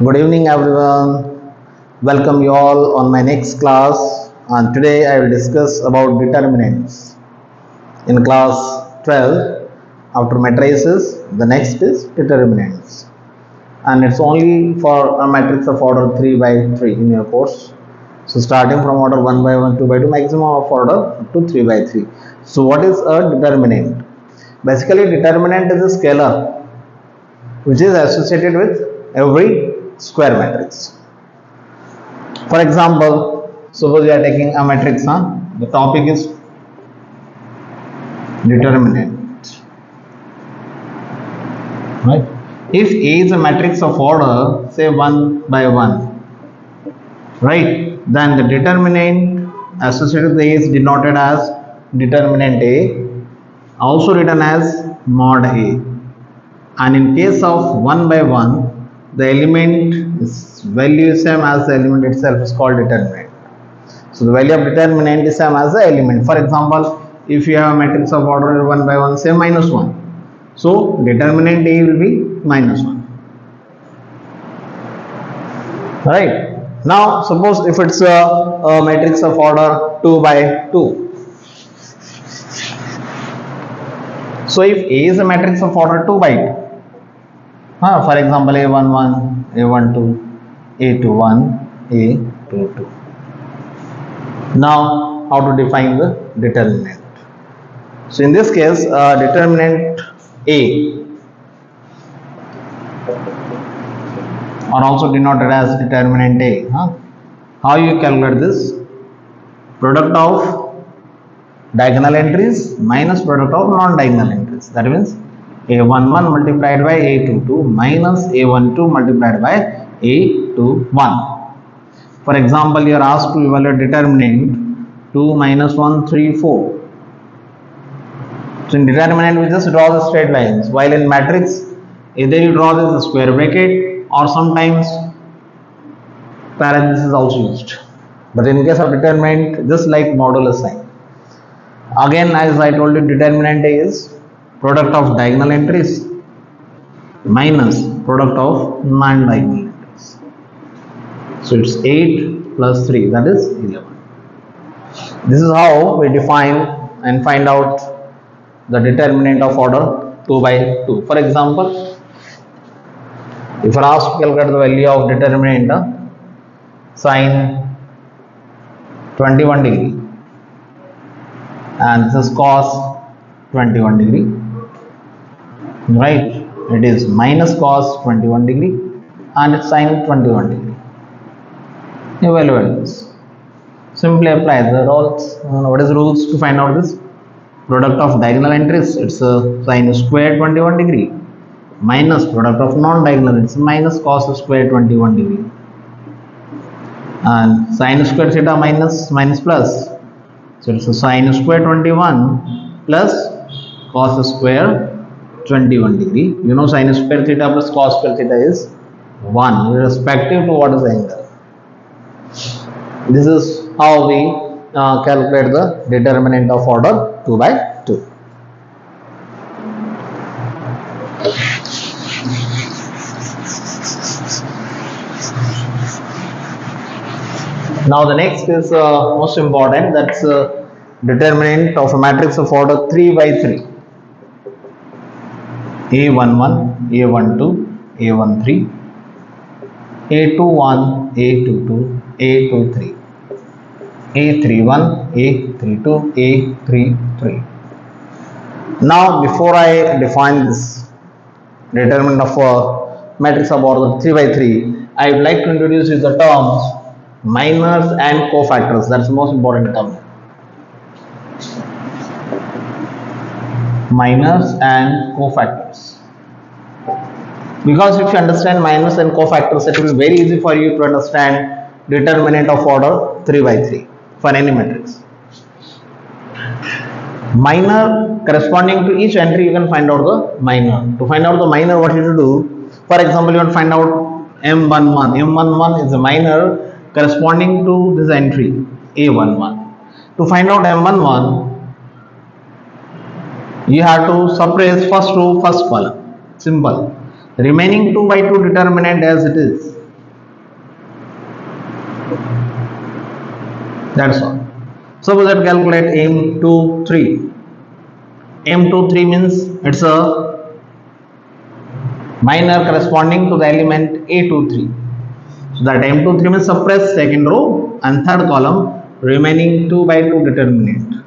Good evening everyone. Welcome you all on my next class, and today I will discuss about determinants. In class 12, after matrices, the next is determinants, and it's only for a matrix of order 3 by 3 in your course. So starting from order 1 by 1, 2 by 2, maximum of order up to 3 by 3. So what is a determinant? Basically, determinant is a scalar which is associated with every square matrix. For example, suppose you are taking a matrix, the topic is determinant, right? If A is a matrix of order, say 1 by 1, right, then the determinant associated with A is denoted as determinant A, also written as mod A. And in case of 1 by 1, the element is value is same as the element itself is called determinant. So the value of determinant is same as the element. For example, if you have a matrix of order 1 by 1, say minus 1. So determinant A will be minus 1. Right. Now suppose if it's a matrix of order 2 by 2. So if A is a matrix of order 2 by 2, for example, A11, A12, A21, A22. Now, how to define the determinant? So, in this case, determinant A, or also denoted as determinant A. How you calculate this? Product of diagonal entries minus product of non-diagonal entries. That means A11 multiplied by A22 minus A12 multiplied by A21. For example, you are asked to evaluate determinant 2 minus 1, 3, 4. So in determinant we just draw the straight lines, while in matrix either you draw this square bracket or sometimes parenthesis is also used. But in case of determinant, just like modulus sign. Again, as I told you, determinant is product of diagonal entries minus product of non-diagonal entries. So it's 8 plus 3, that is 11. This is how we define and find out the determinant of order 2 by 2. For example, if you are asked to calculate the value of determinant sine 21 degree and this is cos 21 degree, right, it is minus cos 21 degree and it's sine 21 degree. Evaluate this. Simply apply the rules. What is the rules to find out this? Product of diagonal entries, it's sine square 21 degree minus product of non-diagonal, it's minus cos square 21 degree, and sine square theta minus plus, so it's a sine square 21 plus cos square 21 degree. You know sine square theta plus cos square theta is 1 irrespective to what is the angle. This is how we calculate the determinant of order 2 by 2. Now the next is most important, that's determinant of a matrix of order 3 by 3. A11, A12, A13, A21, A22, A23, A31, A32, A33. Now before I define this determinant of a matrix of order 3 by 3, I would like to introduce you the terms minors and cofactors. That's the most important term. Minors and cofactors. Because if you understand minors and cofactors, it will be very easy for you to understand determinant of order 3 by 3 for any matrix. Minor corresponding to each entry, you can find out the minor. To find out the minor, what you have to do? For example, you want to find out M11. M11 is a minor corresponding to this entry A11. To find out M11, you have to suppress first row, first column. Simple. Remaining 2 by 2 determinant as it is. That's all. Suppose that calculate M23. M23 means it's a minor corresponding to the element A23. So that M23 means suppress second row and third column remaining 2 by 2 determinant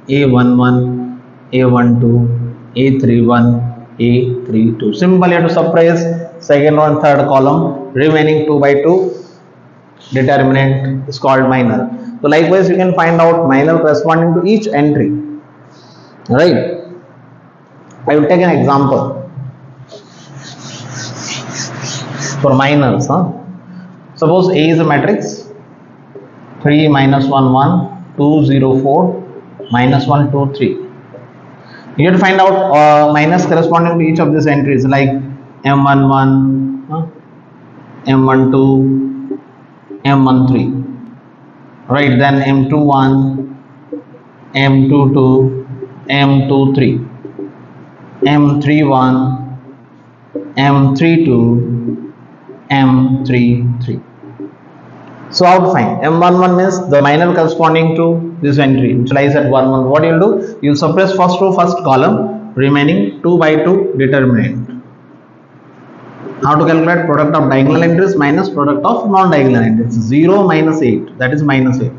A11, A12, A31, A32. Simply you have to suppress second row and third column remaining 2 by 2 determinant is called minor. So likewise you can find out minor corresponding to each entry. Right. I will take an example for minors. Suppose A is a matrix 3 minus 1 1 2 0 4 minus 1 2 3. You have to find out minus corresponding to each of these entries like M11, M12, M13. Right, then M21, M22, M23, M31, M32, M33. So how to find? M11 means the minor corresponding to this entry which lies at 1 1. What you will do? You will suppress first row, first column remaining 2 by 2 determinant. How to calculate product of diagonal entries minus product of non-diagonal entries? 0 minus 8, that is minus 8.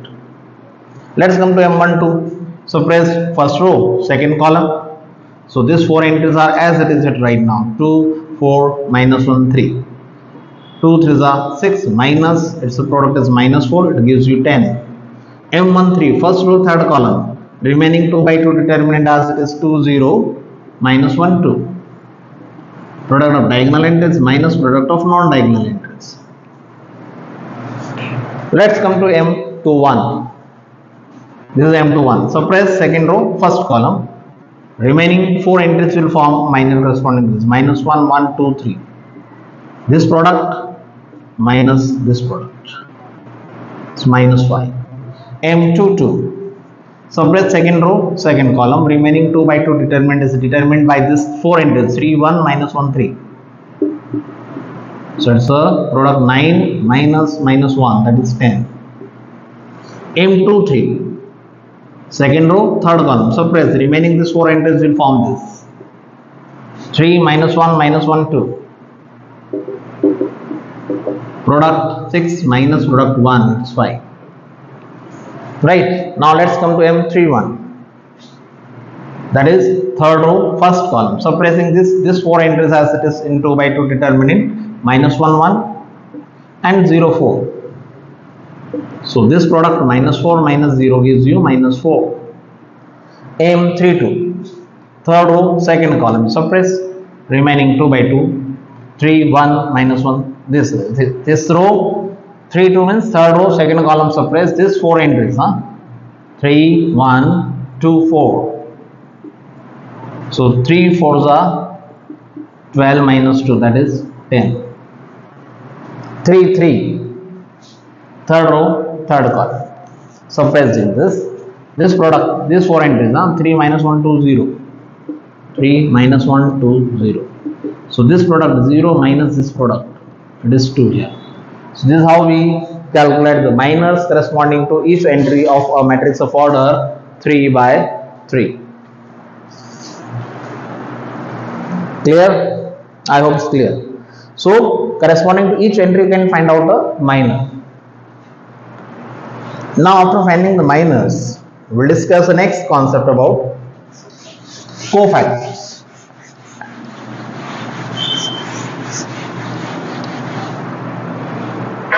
Let's come to M12. Suppress first row, second column. So these 4 entries are as it is at right now. 2, 4, minus 1, 3. 2 3s are 6 minus, its product is minus 4, it gives you 10. M13, first row, third column. Remaining 2 by 2 determinant as it is 2, 0, minus 1, 2. Product of diagonal entries minus product of non-diagonal entries. Let's come to M21. This is M21. Suppress second row, first column. Remaining 4 entries will form minor corresponding to this. Minus 1, 1, 2, 3. This product minus this product. It's minus 5. M22. Suppress second row, second column. Remaining 2 by 2 determinant is determined by this 4 entries. 3, 1, minus 1, 3. So it's a product 9 minus minus 1, that is 10. M23. Second row, third column. Suppress. Remaining these 4 entries will form this. 3 minus 1 minus 1, 2. Product 6 minus product 1, it's 5. Right. Now let's come to M31. That is third row, first column. Suppressing this 4 entries as it is in 2 by 2 determinant. Minus 1, 1 and 0, 4. So this product minus 4 minus 0 gives you minus 4. M32. Third row, second column. Suppress. Remaining 2 by 2. 3, 1, minus 1. This row, 3, 2 means third row, second column. Suppress this 4 entries. 3, 1, 2, 4. So 3 4s are 12 minus 2, that is 10. 3, 3. Third row, third column. Suppressing this product, these 4 entries. 3 minus 1, 2, 0. 3 minus 1, 2, 0. So this product 0 minus this product, it is 2 here. So this is how we calculate the minors corresponding to each entry of a matrix of order 3 by 3. Clear? I hope it's clear. So corresponding to each entry you can find out the minor. Now after finding the minors, we will discuss the next concept about cofactors.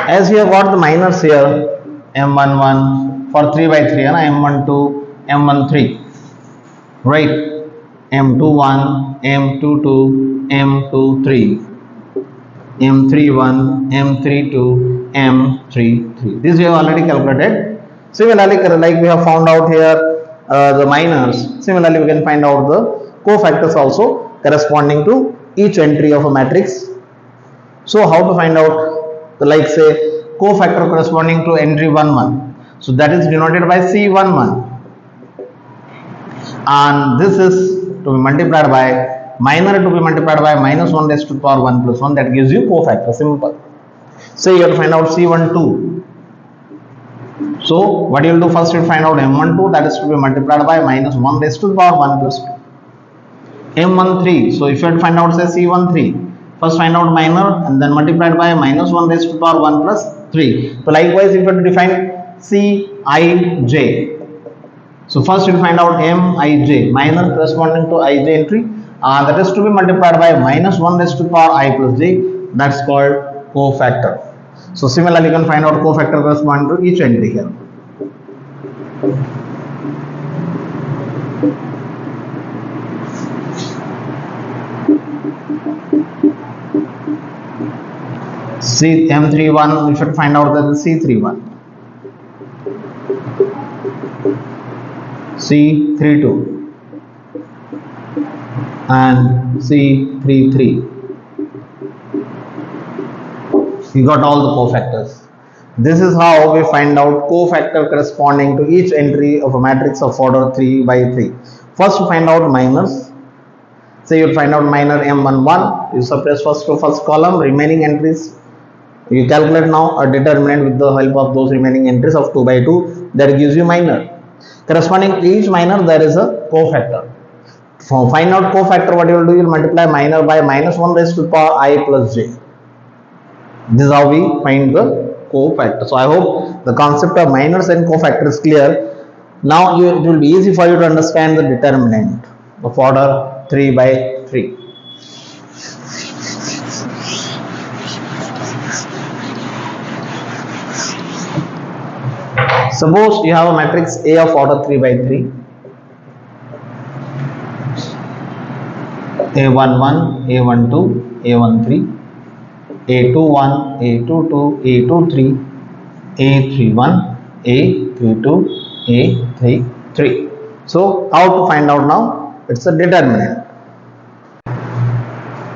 As we have got the minors here, M11 for 3 by 3, M12, M13, right? M21, M22, M23, M31, M32, M33. This we have already calculated. Similarly, like we have found out here the minors, similarly we can find out the cofactors also corresponding to each entry of a matrix. So how to find out, like say cofactor corresponding to entry 1 1. So that is denoted by C11, and this is to be multiplied by minor to be multiplied by minus 1 raised to the power 1 plus 1, that gives you cofactor. Simple. Say you have to find out C12. So what you will do, first you will find out M12, that is to be multiplied by minus 1 raised to the power 1 plus 2. M13, so if you have to find out say C13, first find out minor and then multiplied by minus 1 raised to the power 1 plus 3. So likewise if you have to define Cij, so first you will find out Mij, minor corresponding to Ij entry, that is to be multiplied by minus 1 raised to the power I plus j, that's called cofactor. So similarly you can find out cofactor corresponding to each entry here. M31, we should find out that the C31, C32 and C33. We got all the cofactors. This is how we find out cofactor corresponding to each entry of a matrix of order 3 by 3. First to find out minors. Say you find out minor M11, you suppress first to first column, remaining entries you calculate now a determinant with the help of those remaining entries of 2 by 2, that gives you minor. Corresponding to each minor there is a cofactor. For find out cofactor, what you will do, you will multiply minor by minus 1 raised to the power I plus j. This is how we find the cofactor. So I hope the concept of minors and cofactor is clear. Now it will be easy for you to understand the determinant of order 3 by 3. Suppose you have a matrix A of order 3 by 3, A11, A12, A13, A21, A22, A23, A31, A32, A33. So how to find out now? It's a determinant.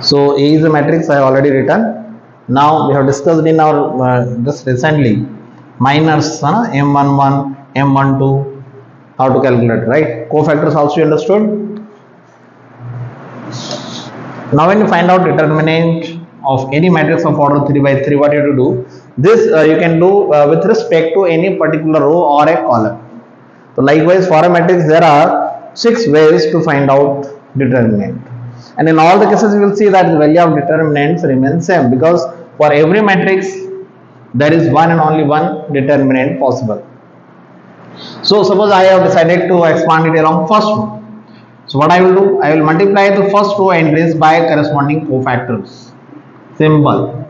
So A is a matrix I have already written. Now we have discussed in our just recently minors, M11, M12, how to calculate, right? Cofactors also you understood. Now when you find out determinant of any matrix of order 3 by 3, what you have to do? This you can do with respect to any particular row or a column. So likewise for a matrix there are 6 ways to find out determinant, and in all the cases you will see that the value of determinants remains same, because for every matrix there is one and only one determinant possible. So suppose I have decided to expand it along first row. So what I will do, I will multiply the first row entries by corresponding cofactors. Simple.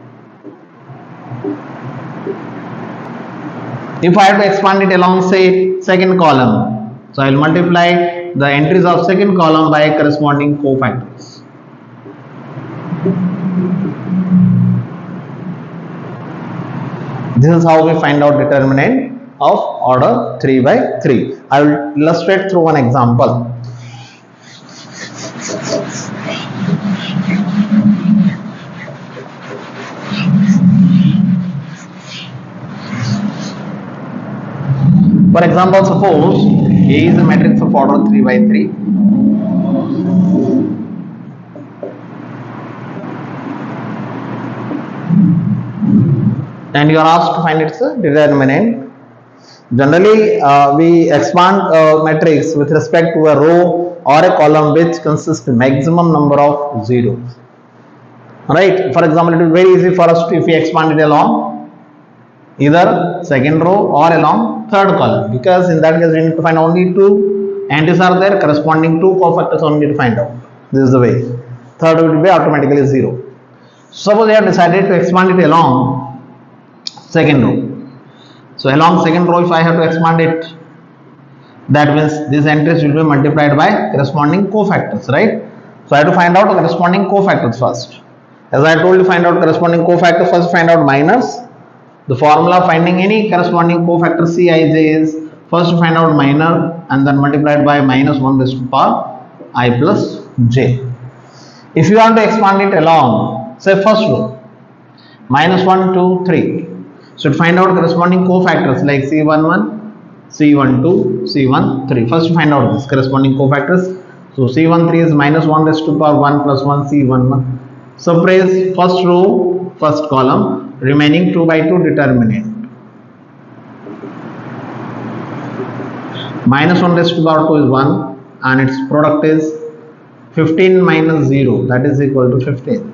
If I have to expand it along say second column, so I will multiply the entries of second column by corresponding cofactors. This is how we find out determinant of order 3 by 3. I will illustrate through one example. For example, suppose A is a matrix of order 3 by 3. And you are asked to find its determinant. Generally, we expand a matrix with respect to a row or a column which consists maximum number of zeros. Right? For example, it is very easy for us to, if we expand it along either second row or along third column, because in that case we need to find only 2 entries are there, corresponding 2 cofactors only to find out. This is the way. Third will be automatically 0. Suppose we have decided to expand it along second row. So along second row, if I have to expand it, that means these entries will be multiplied by corresponding cofactors, right? So I have to find out the corresponding cofactors first. As I told you, find out corresponding cofactors first, find out minors. The formula of finding any corresponding cofactor Cij is first to find out minor and then multiplied by minus 1 raised to the power I plus j. If you want to expand it along, say first row, minus 1, 2, 3. So to find out corresponding cofactors like C11, C12, C13. First to find out this corresponding cofactors. So C13 is minus 1 raised to the power 1 plus 1 C11. Suppress first row, first column, remaining 2 by 2 determinant. minus 1 raised to the power 2 is 1 and its product is 15 minus 0, that is equal to 15.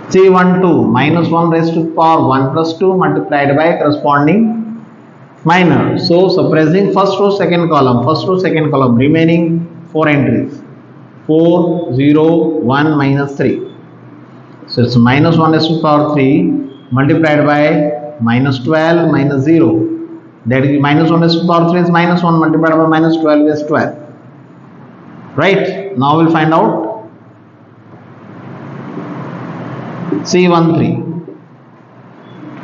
C12 minus 1 raised to the power 1 plus 2 multiplied by corresponding minor. So suppressing first row second column, remaining 4 entries, 4 0 1 minus 3. So it's minus 1 raised to the power 3 multiplied by minus 12 minus 0, that is minus 1 raised to the power 3 is minus 1 multiplied by minus 12 is 12. Right, now we'll find out C13.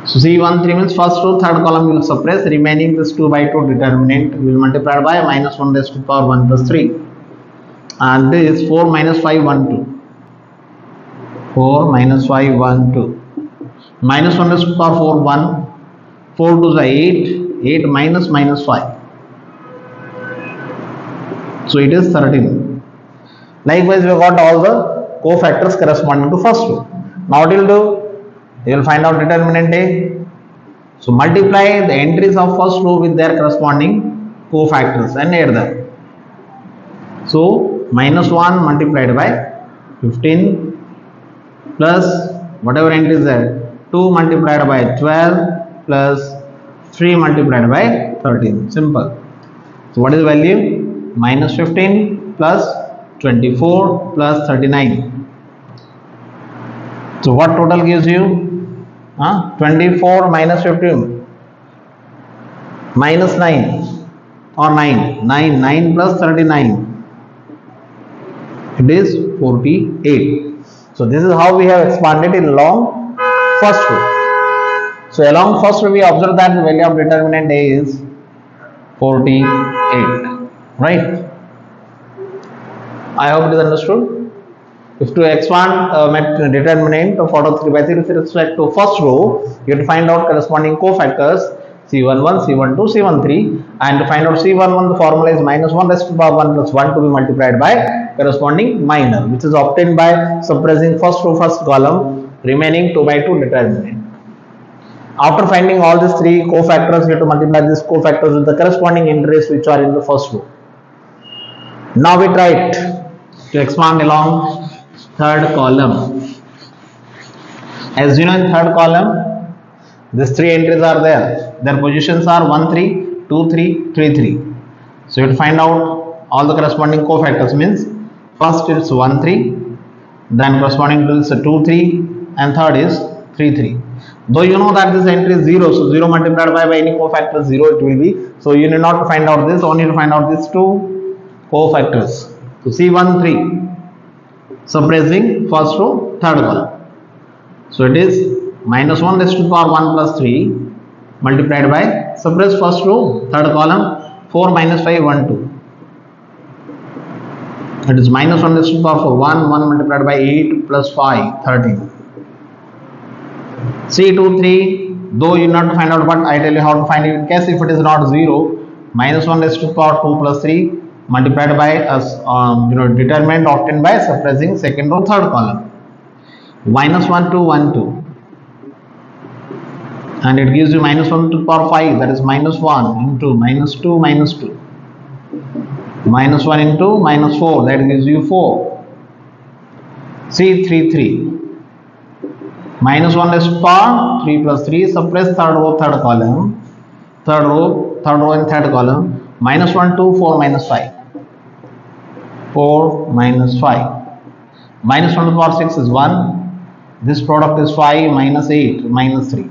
So C13 means first row third column you will suppress, remaining this 2 by 2 determinant will multiply by minus 1 raised to the power 1 plus 3, and this 4 minus 5 1 2, 4 minus 5 1 2, minus 1 raised to the power 4 1, 4 to the 8 minus minus 5, so it is 13. Likewise we got all the cofactors corresponding to first row. Now what you will do, you will find out determinant A. So multiply the entries of first row with their corresponding cofactors and add them. So minus 1 multiplied by 15 plus whatever entry is there, 2 multiplied by 12 plus 3 multiplied by 13. Simple. So what is the value? Minus 15 plus 24 plus 39. So what total gives you? 24 minus 15 minus 9 or 9 plus 39, it is 48. So this is how we have expanded in along first row. So along first row we observe that the value of determinant A is 48, right? I hope it is understood. If to expand determinant of order 3 by 3 with respect to first row, you have to find out corresponding cofactors C11, C12, C13, and to find out C11 the formula is minus 1 raised to the power 1 plus 1 to be multiplied by corresponding minor, which is obtained by suppressing first row first column, remaining 2 by 2 determinant. After finding all these three cofactors, you have to multiply these cofactors with the corresponding entries which are in the first row. Now we try it to expand along third column. As you know, in third column these three entries are there, their positions are 1 3 2 3 3 3. So you will find out all the corresponding cofactors, means first it's 1 3, then corresponding to this 2 3, and third is 3 3. Though you know that this entry is 0, so 0 multiplied by any cofactor 0 it will be, so you need not to find out this, only to find out these two cofactors. So C13 suppressing first row third column, so it is minus 1 raised to the power 1 plus 3 multiplied by suppress first row third column 4 minus 5 1 2, it is minus 1 raised to the power 1 multiplied by 8 plus 5 13. C23, though you not to find out, but I tell you how to find it in case if it is not 0, minus 1 raised to the power 2 plus 3 multiplied by determinant obtained by suppressing second row third column, minus 1 2 1 2, and it gives you minus 1 to the power 5, that is minus 1 into minus 2 minus 2, minus 1 into minus 4, that gives you 4. C33 minus 1 raised to the power 3 plus 3 suppress third row third column, third row and third column, minus 1 2 4 minus 5, 4 minus 5, minus 1 to the power 6 is 1, this product is 5 minus 8 minus 3.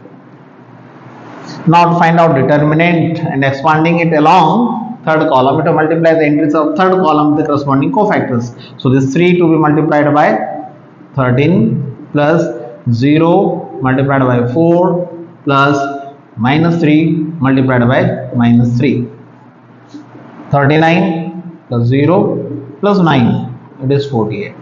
Now to find out determinant and expanding it along third column, it will multiply the entries of third column with the corresponding cofactors. So this 3 to be multiplied by 13 plus 0 multiplied by 4 plus minus 3 multiplied by minus 3, 39 plus 0 plus 9, it is 48.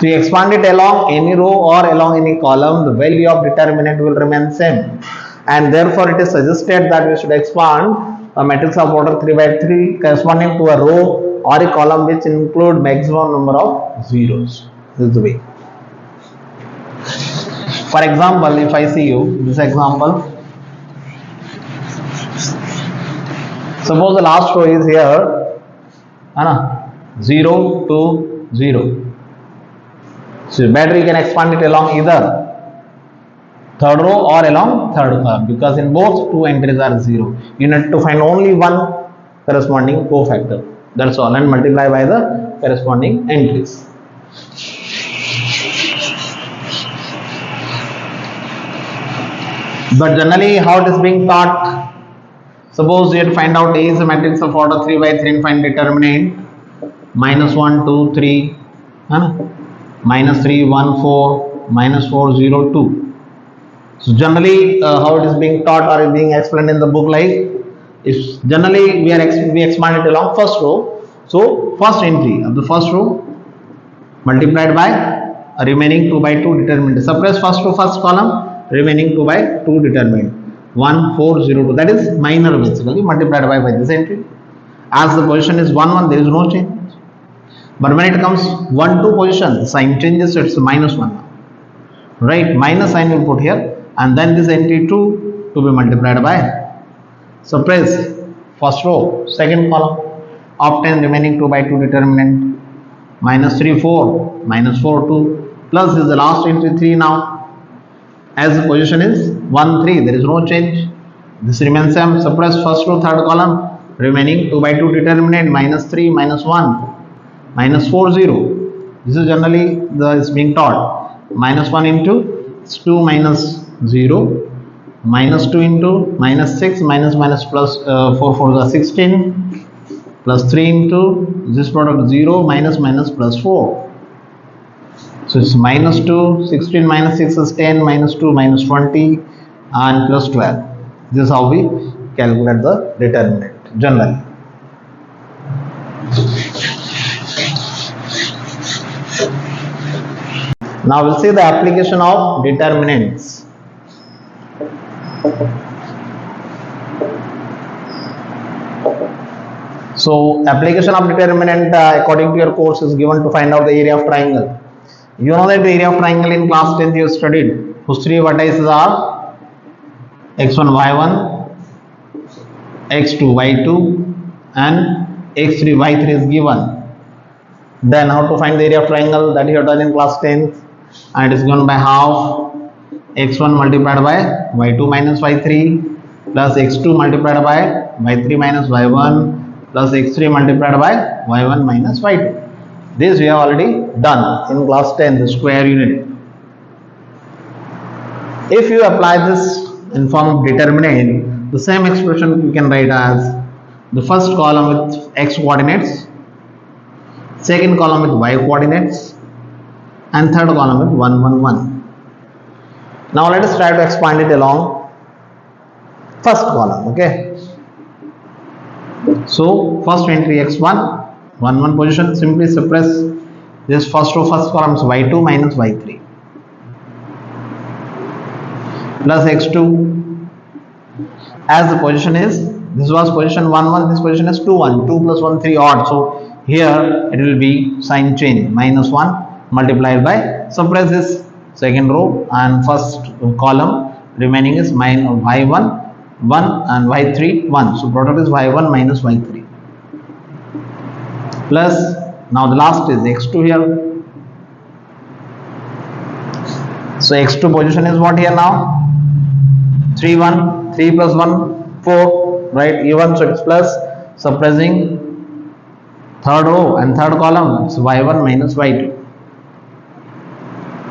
To expand it along any row or along any column, the value of determinant will remain same, and therefore it is suggested that we should expand a matrix of order 3 by 3 corresponding to a row or a column which include maximum number of zeros. This is the way. For example, if I see you this example, Suppose the last row is here, 0 to 0. So better you can expand it along either third row or along third column, because in both two entries are 0. You need to find only one corresponding cofactor. That's all, and multiply by the corresponding entries. But generally, how it is being taught? Suppose you had to find out A is a matrix of order 3 by 3 and find determinant minus 1, 2, 3, minus 3, 1, 4, minus 4, 0, 2. So generally, how it is being taught or being explained in the book, like is generally we expand it along first row. So first entry of the first row multiplied by remaining 2 by 2 determinant. Suppress first row first column, remaining 2 by 2 determinant. 1, 4, 0, 2. That is minor basically, multiplied by this entry. As the position is 1, 1, there is no change. But when it comes 1, 2 position, the sign changes, so it's minus 1 now. Right, minus sign will put here, and then this entry 2 to be multiplied by, suppress first row, second column, obtain remaining 2 by 2 determinant, minus 3, 4, minus 4, 2, plus is the last entry 3 now. As the position is 1, 3, there is no change. This remains same. Suppress first row, third column, remaining 2 by 2 determinant, minus 3, minus 1, minus 4, 0. This is generally is being taught. Minus 1 into 2 minus 0, minus 2 into minus 6, minus plus 4, 4 is 16, plus 3 into this product 0, minus plus 4. So it's minus 2, 16 minus 6 is 10, minus 2 minus 20, and plus 12. This is how we calculate the determinant generally. Now we'll see the application of determinants. So application of determinant according to your course is given to find out the area of triangle. You know that the area of triangle in class 10th you studied, whose three vertices are x1, y1, x2, y2, and x3, y3 is given. Then how to find the area of triangle, that you have done in class 10th, and it is given by half x1 multiplied by y2 minus y3 plus x2 multiplied by y3 minus y1 plus x3 multiplied by y1 minus y2. This we have already done in class 10, the square unit. If you apply this in form of determinant, the same expression you can write as the first column with x coordinates, second column with y coordinates, and third column with 1, 1, 1. Now let us try to expand it along first column. Okay. So first entry x1, 1, 1 position, simply suppress this first row first column, so y2 minus y3 plus x2. As the position is, this was position 1, 1, this position is 2, 1, 2 plus 1, 3 odd. So here it will be sign change, minus 1 multiplied by, suppress this second row and first column, remaining is minus y1 1 and y3 1. So product is y1 minus y3 plus, now the last is x2 here. So x2 position is what here now? 3, 1, 3 plus 1, 4, right, even, so it's plus, suppressing third row and third column, so y1 minus y2,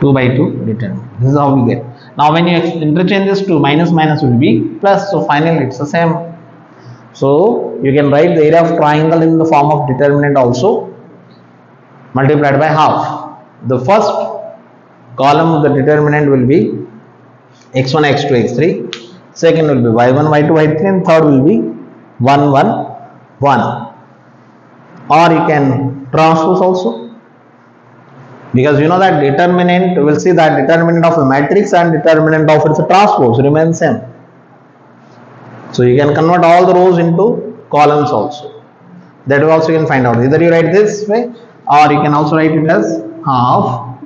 2 by 2 determinant. This is how we get. Now when you interchange this 2, minus will be plus, so finally it's the same. So you can write the area of triangle in the form of determinant also, multiplied by half. The first column of the determinant will be x1, x2, x3, second will be y1, y2, y3, and third will be 1, 1, 1. Or you can transpose also, because you know that determinant, we will see that determinant of a matrix and determinant of its transpose remain same. So you can convert all the rows into columns also. That way also you can find out. Either you write this way, or you can also write it as half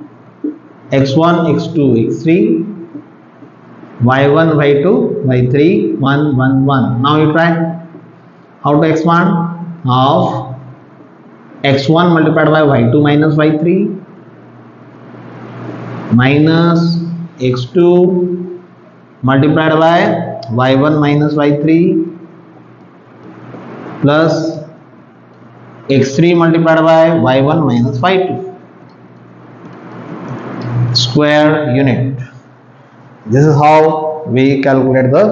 x1, x2, x3, y1, y2, y3, 1, 1, 1. Now you try. How to expand? Half x1 multiplied by y2 minus y3 minus x2 multiplied by y1 minus y3 plus x3 multiplied by y1 minus y2 square unit. This is how we calculate the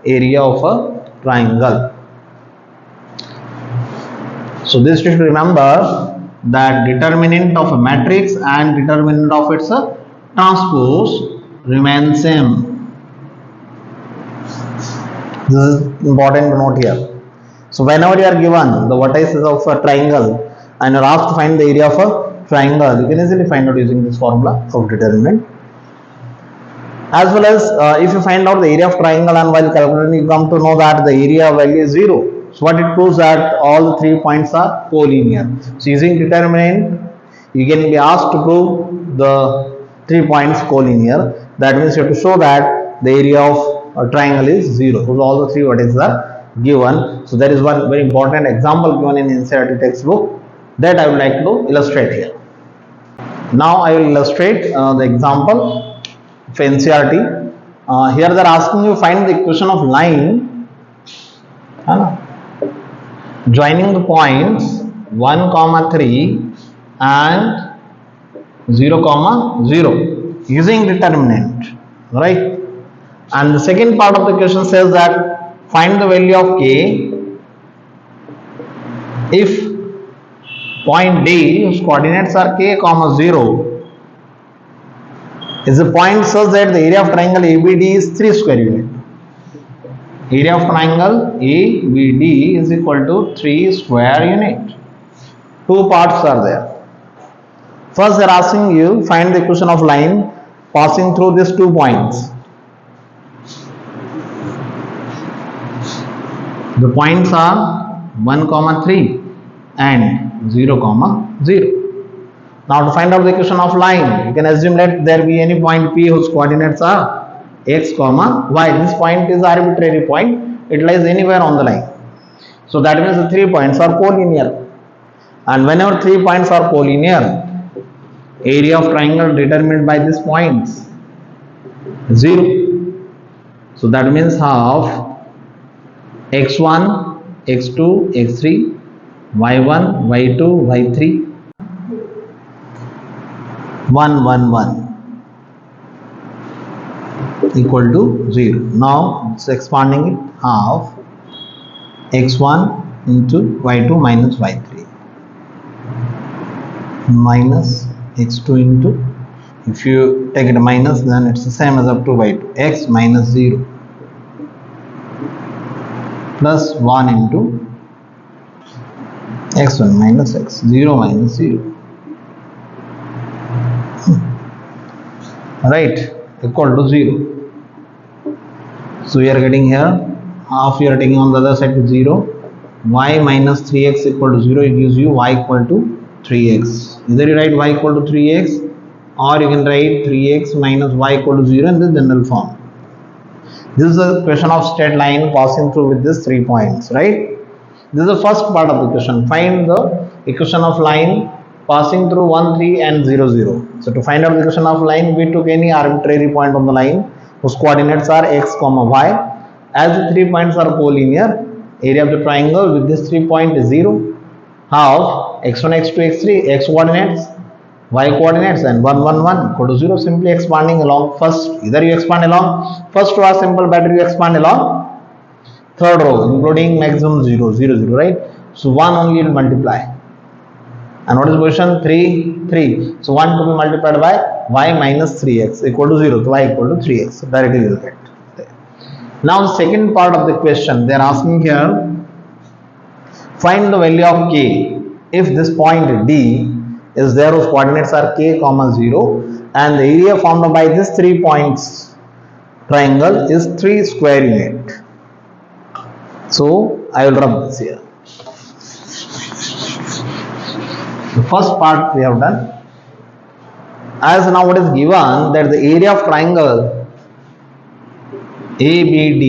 area of a triangle. So this you should remember that determinant of a matrix and determinant of its transpose remain same. This is important to note here. So whenever you are given the vertices of a triangle and you are asked to find the area of a triangle, you can easily find out using this formula of determinant. As well as if you find out the area of triangle and while calculating you come to know that the area value is 0. So what it proves that all the 3 points are collinear. So using determinant you can be asked to prove the 3 points collinear. That means you have to show that the area of a triangle is 0 because all the 3 vertices are given. So there is one very important example given in NCERT textbook that I would like to illustrate here. Now I will illustrate the example of NCERT. Here they are asking you find the equation of line joining the points 1, 3 and 0, 0 using determinant, right? And the second part of the question says that find the value of k if point D whose coordinates are k, 0 is a point such that the area of triangle ABD is 3 square unit. Area of triangle ABD is equal to 3 square unit. Two parts are there. First they are asking you find the equation of line passing through these 2 points. The points are 1, 3 and 0, 0. Now to find out the equation of line, you can assume that there be any point P whose coordinates are x, y. This point is arbitrary point. It lies anywhere on the line. So that means the 3 points are collinear. And whenever 3 points are collinear, area of triangle determined by these points 0. So that means half x1, x2, x3, y1, y2, y3, 1, 1, 1 equal to 0. Now it's expanding it half x1 into y2 minus y3 minus x2 into, if you take it minus then it's the same as up to y2, x minus 0 plus 1 into x1 minus x, 0 minus 0, right, equal to 0. So we are getting here half, you are taking on the other side to 0, y minus 3x equal to 0, it gives you y equal to 3x. Either you write y equal to 3x or you can write 3x minus y equal to 0 in the general form. This is a question of straight line passing through with these 3 points, right? This is the first part of the question. Find the equation of line passing through 1, 3 and 0, 0. So to find out the equation of line, we took any arbitrary point on the line whose coordinates are x, y. As the 3 points are collinear, area of the triangle with this 3 point is 0. Half x1, x2, x3, x coordinates, y coordinates and 1, 1, 1 equal to 0. Simply expanding along first, either you expand along first row or simple, better you expand along third row including maximum 0, 0, 0, right? So 1 only will multiply. And what is position? 3, 3. So 1 to be multiplied by y minus 3x equal to 0. So y equal to 3x. So directly you will get. Now the second part of the question, they are asking here, find the value of k if this point D is there whose coordinates are k, 0 and the area formed by these 3 points triangle is 3 square unit. So I will rub this here. The first part we have done. As now what is given that the area of triangle ABD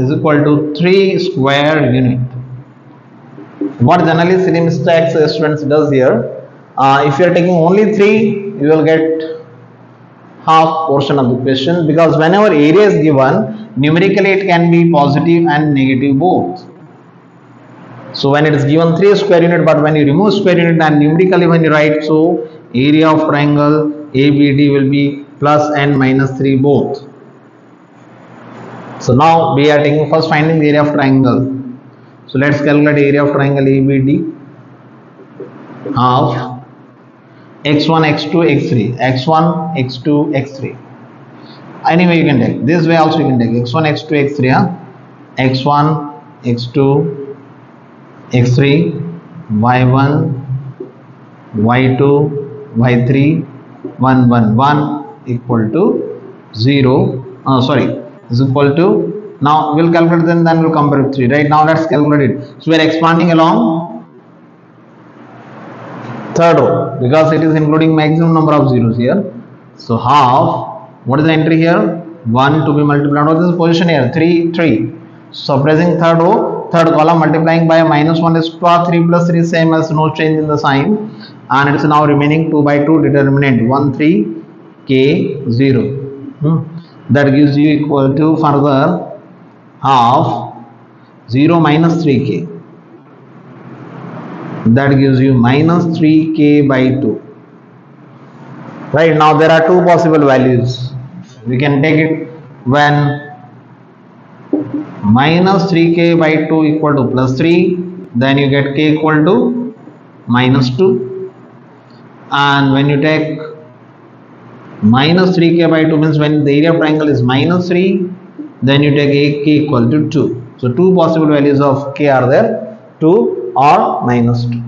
is equal to 3 square unit. What generally silly mistakes students does here, if you are taking only 3, you will get half portion of the question, because whenever area is given, numerically it can be positive and negative both. So when it is given 3 square unit, but when you remove square unit and numerically when you write, so area of triangle ABD will be plus and minus 3 both. So now we are taking first finding the area of triangle. So let's calculate area of triangle ABD of x1, x2, x3, x1, x2, x3. Anyway, you can take this way also. You can take x1, x2, x3, x1, x2, x3, y1, y2, y3, 1, 1, 1 equal to 0. Is equal to, now we'll calculate then we'll compare with 3. Right now let's calculate it. So we are expanding along third row because it is including maximum number of zeros here. So half, what is the entry here? 1 to be multiplied. What is the position here? 3, 3. So pressing third row, third column, multiplying by minus 1 is 3 plus 3, same as no change in the sign, and it is now remaining 2 by 2 determinant 1, 3, k 0. That gives you equal to further half 0 minus 3k. That gives you minus 3k by 2. Right now there are two possible values. We can take it when minus 3k by 2 equal to plus 3, then you get k equal to minus 2, and when you take minus 3k by 2 means when the area of triangle is minus 3, then you take k equal to 2. So two possible values of k are there, 2 or minus 2.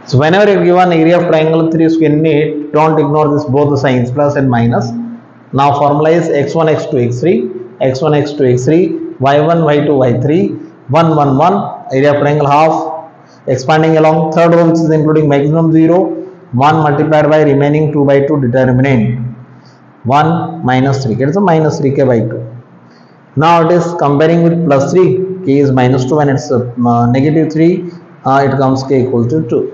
So whenever you given area of triangle 3 square unit, don't ignore this both the signs plus and minus. Now formalize x1, x2, x3, x1, x2, x3, y1, y2, y3, 1, 1, 1, area of triangle half, expanding along third row which is including maximum 0, 1 multiplied by remaining 2 by 2 determinant 1 minus 3, gets a minus 3k by 2. Now it is comparing with plus 3, k is minus 2, and it's negative 3, it comes k equal to 2.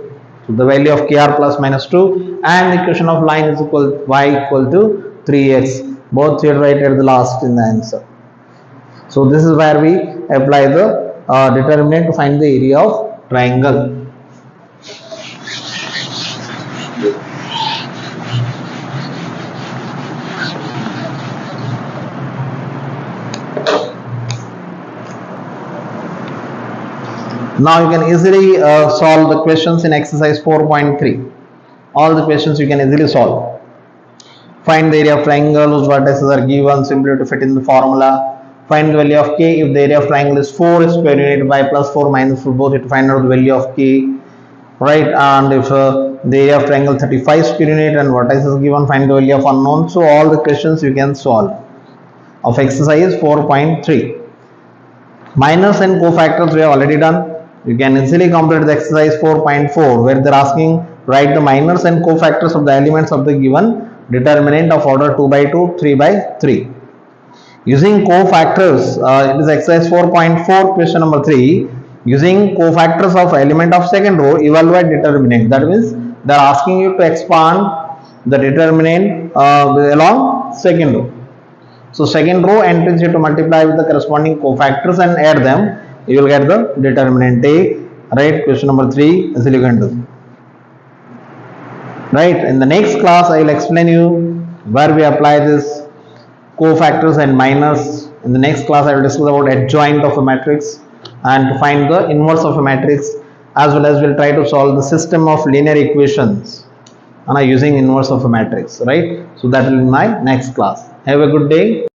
So the value of kr plus minus 2 and the equation of line is equal y equal to 3x. Both you write at the last in the answer. So this is where we apply the determinant to find the area of triangle. Now you can easily solve the questions in exercise 4.3. All the questions you can easily solve. Find the area of triangle whose vertices are given, simply to fit in the formula. Find the value of k if the area of triangle is 4 square unit by plus 4 minus 4, both you have to find out the value of k, right? And if the area of triangle 35 square unit and vertices is given, find the value of unknown. So all the questions you can solve of exercise 4.3. Minus and cofactors we have already done. You can easily complete the exercise 4.4 where they are asking write the minors and cofactors of the elements of the given determinant of order 2 by 2, 3 by 3. Using cofactors, it is exercise 4.4 question number 3. Using cofactors of element of second row, evaluate determinant. That means they are asking you to expand the determinant along second row. So second row entries you have to multiply with the corresponding cofactors and add them. You will get the determinant. Take right question number 3 is you can do. Right, in the next class I will explain you where we apply this cofactors and minors. In the next class I will discuss about adjoint of a matrix and to find the inverse of a matrix, as well as we will try to solve the system of linear equations using inverse of a matrix, right? So that will be my next class. Have a good day.